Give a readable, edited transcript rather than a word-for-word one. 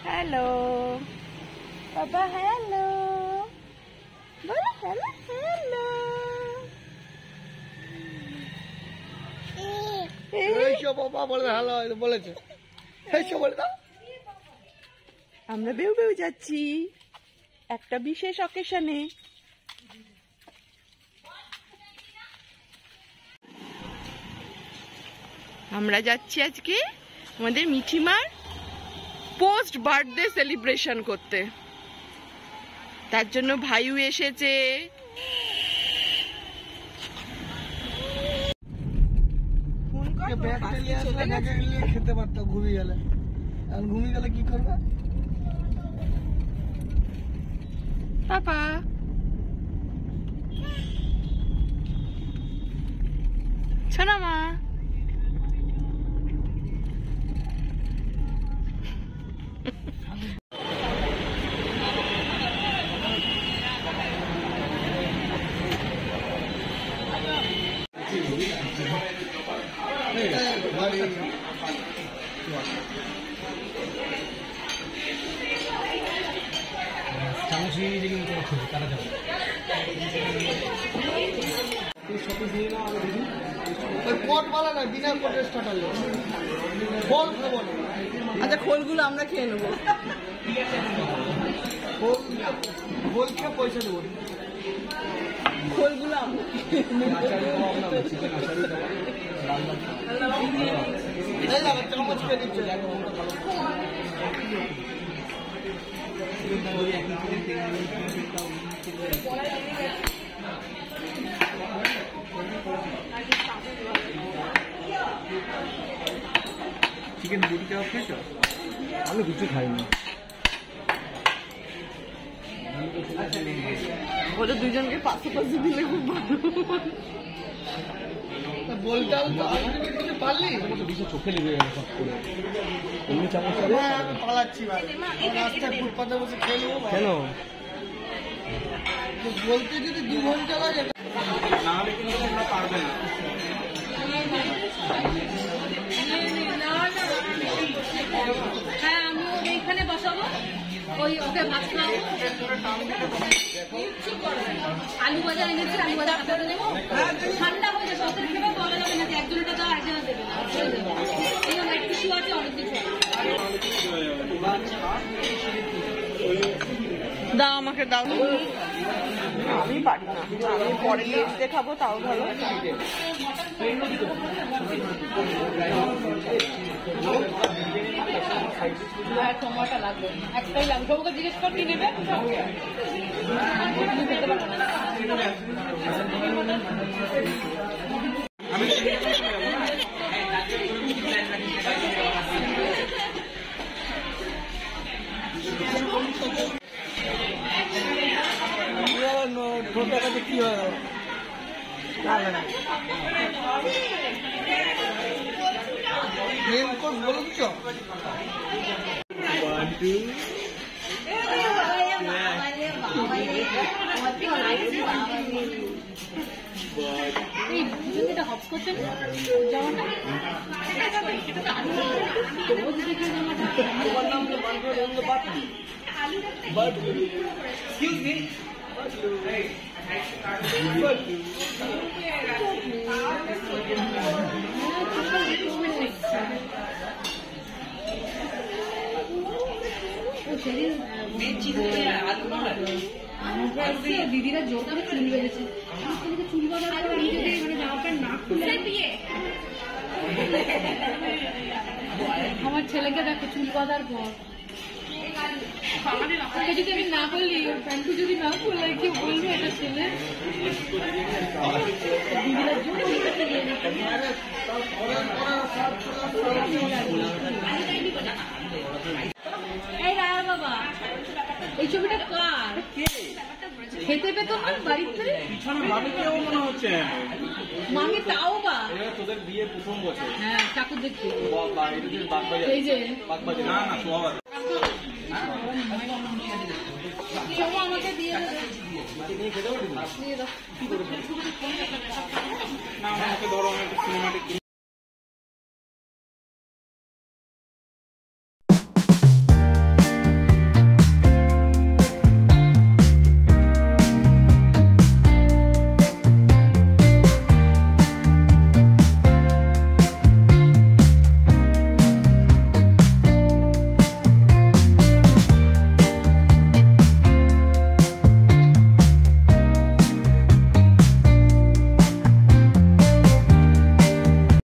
Hello বাবা, hello বলো, hello hello. আমরা বেউ বেউ যাচ্ছি একটা বিশেষ অকেশনে। আমরা যাচ্ছি আজকে আমাদের মিঠিমার পোস্ট বার্থডে সেলিব্রেশন করতে। তার জন্য ভাইও এসেছে। খেতে পারতাম, ঘুমিয়ে গেলে। এখন ঘুমিয়ে গেলে কি করবে পাপা? শোনা মা, আচ্ছা খোলগুলো আমরা খেয়ে নেবো। খোল খেয়ে পয়সা দেবো। খোলগুলো আমরা চামচ খেয়ে দিচ্ছে। চিকেন বুটি কাবাব খেয়েছো? আমি কিছু খাইনি। ওদের দুজনকে পাশাপাশি দিলে খুব ভালো। বলতে পারলি চোখে লেগে গেল সব করে। এমনি চামচ পালাচ্ছি রাস্তায় ফুটপাতে বসে খেয়ে নেবো। কেন বলতে যদি 2 ঘন্টা লাগে না হলে কিন্তু তোমরা পারবে না। হ্যাঁ আমি এইখানে বসাবো, ওই ওকে ভাত খাওয়াবো। আলু ভাজা এনেছি, আলু ভাজা হাতে দেবো। ঠান্ডা হয়ে যাবে, ওকে খেবে বলা যাবে না যে একজনটা দাও একজনে দেবে না। এই অনেক কিছু আছে, অনেক কিছু দাও, আমাকে দাও। আমি পারি না, আমি পরে এসে খাবো তাও ভালো। সময়টা লাগবে, একটাই লাগবে। সবকে জিজ্ঞেস কর কি নেবে। কি হয় বলুন তো হপ করছে জামাটা দিদিরা জোর করে চুল বেঁধেছে। চুল বাঁধার পর জামাটা না খুলে আমার ছেলেকে দেখো চুল বাঁধার পর যদি আমি না করলি, প্যান্টু যদি না করলে কি বলবে এটা ছেলে? এই রায় বাবা, এই ছবিটা কার? খেতে পেত না বাড়িতে? মনে হচ্ছে মামি তাও বা তোদের বিয়ে প্রথম বছর। হ্যাঁ ঠাকুর দেখছি এই যে না না সোহাগ আমাকে দিয়ে ধরো সিনেমাটিক